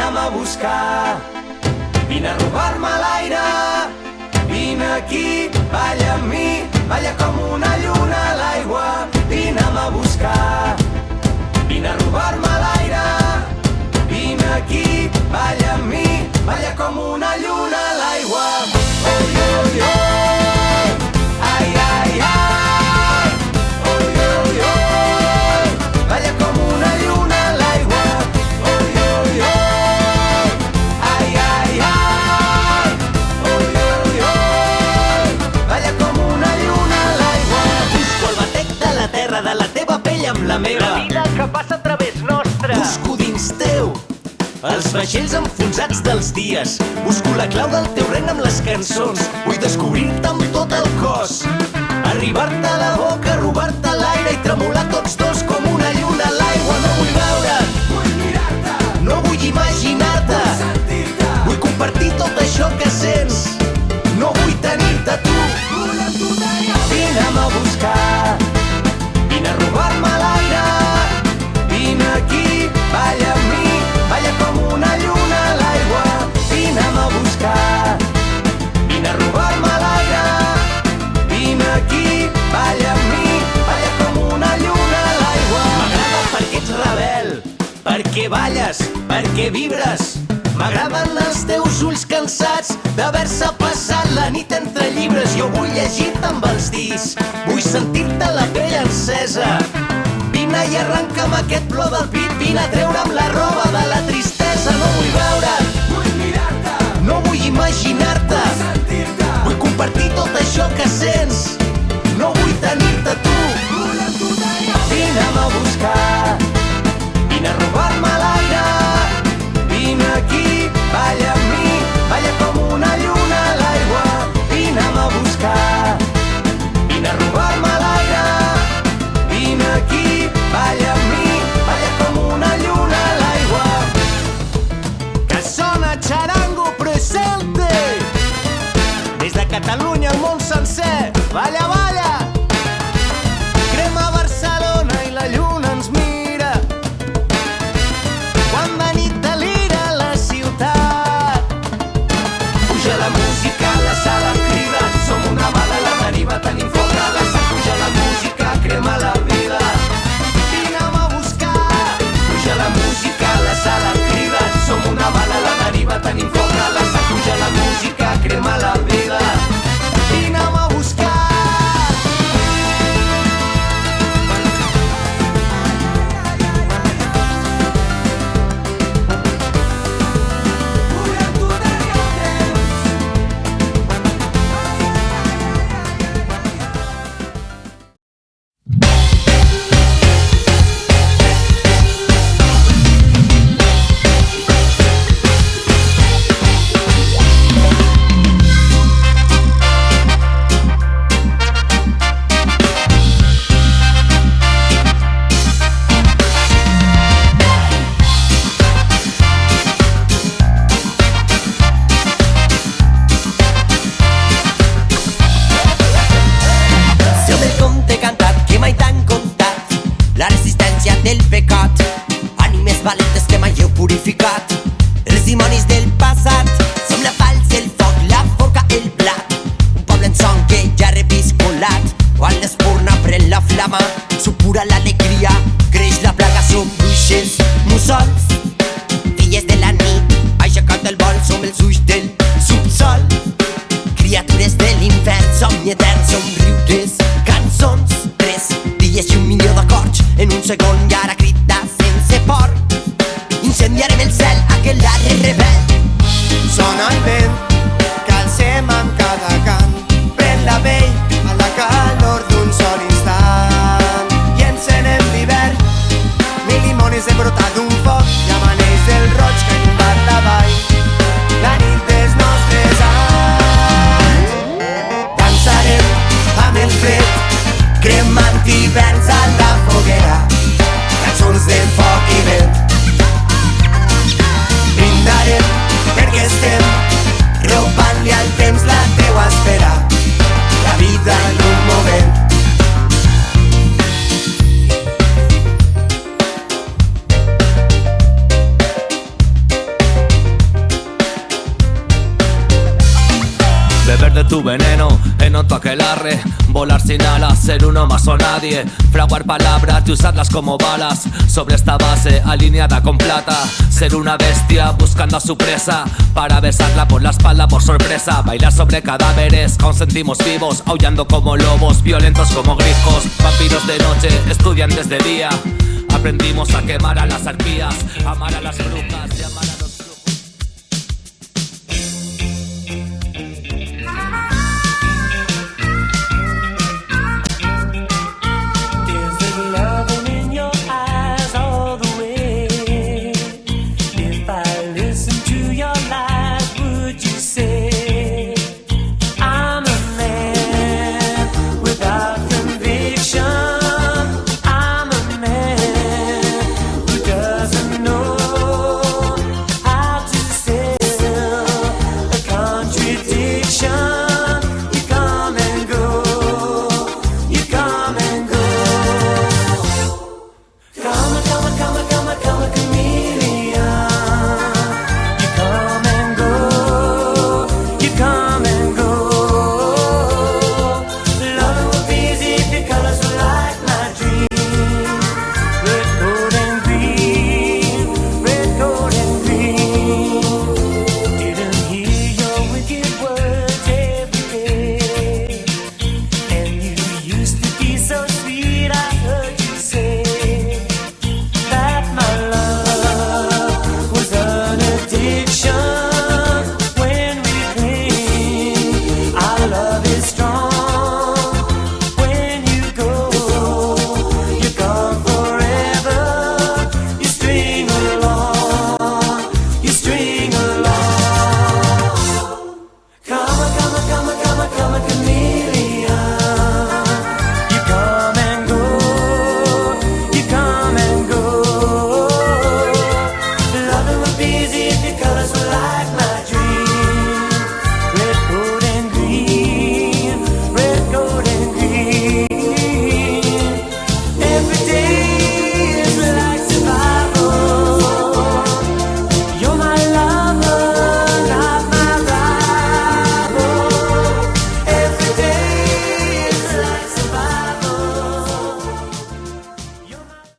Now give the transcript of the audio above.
vine'm a buscar. Vine a robar-me l'aire, vine aquí, balla amb mi, balla com una lluna a l'aigua. Vine'm a buscar, vine a robar-me l'aire, vine aquí, balla amb mi, balla com una lluna a l'aigua. Oi, oi, oi, ai, ai, ai, oi, oi, oi, balla com una lluna a l'aigua. Oi, oi, oi, ai, ai, ai, oi, oi, oi, balla com una lluna a l'aigua. Busco el batec de la terra, de la teva pell amb la meva, la vida que passa a través nostre. busco dins teu els vaixells enfonsats dels dies. Busco la clau del teu regne amb les cançons. Vull descobrir-te amb tot el cos, arribar-te a la boca, robar-te l'aire i tremolar tots dos com una lluna a l'aigua. No vull veure't, vull mirar-te, no vull imaginar-te, vull sentir-te, vull compartir tot això que sents. No vull tenir-te tu, vull amb tu tenir. Vine'm a buscar, vine a robar-me l'aire, vine aquí, balla amb mi, balla com una lluna a l'aigua. Vine'm a buscar, vine a robar-me l'aire, vine aquí, balla amb mi, balla com una lluna a l'aigua. M'agrada perquè ets rebel, perquè balles, perquè vibres. M'agraden els teus ulls cansats d'haver-se passat la nit entre llibres. Jo vull llegir-te amb els dits, vull sentir-te la pell encesa. Vine i arrenca'm aquest plor del pit, vine a treure'm la roba de la tristesa. No vull veure't, vull mirar-te, no vull imaginar-te, vull sentir-te, vull compartir tot això que sents. No vull tenir-te tu, vull amb tu tenir. Vine'm a buscar, vine a robar-me l'aire, vine aquí, balla amb mi, balla com una lluna a l'aigua. Vine'm a buscar, vine a robar-me l'aire, vine aquí, balla amb mi, balla com una lluna a l'aigua. Que sona Charango Presente, des de Catalunya al món sencer. Balla, balla, crema Barcelona i la lluna ens mira. Quan de nit delira la ciutat, puja la música, la sala crida. Som una bala a la deriva, tenim foc a la sang. Puja la música, crema la vida. Vine'm a buscar, puja la música, la sala crida. Som una bala a la deriva, tenim foc a la sang. Puja la música, crema la vida. Vine'm a buscar. del pecat, ànimes valentes que mai heu purificat, els dimonis del passat. Som la falç, el foc, la forca, el blat, un poble en son que ja ha reviscolat. Quan l'espurna pren la flama, supura l'alegria, creix la plaga. Som bruixes, mussols, filles de la nit, aixecat el vol. Som els ulls del subsol, criatures de l'infern. Somni etern, somriures, cançons, 3 dies i 1 milió d'acords en un segon. I ara crida sense por, incendiarem el cel, aquel arre rebel. Sona el vent, calcem amb cada cant, pren la pell a la calor d'un sol instant. I encenem l'hivern, mil limones hem brotat d'un foc i amaneix el roig que inundat la vall, la nit dels nostres anys. Dansarem amb el fred, cremant hiverns a la foguera, cançons de foc i vent. Brindarem perquè estem robant-li al temps la teua espera, la vida en un moment. amor pa' que larre, volar sin alas, ser uno más o nadie, fraguar palabras y usarlas como balas. Sobre esta base alineada con plata, ser una bestia buscando a su presa, para besarla por la espalda por sorpresa. Bailar sobre cadáveres, aún sentimos vivos, aullando como lobos, violentos como grifos. Vampiros de noche, estudiantes de día, aprendimos a quemar a las arpías, amar a las brujas y amar a los...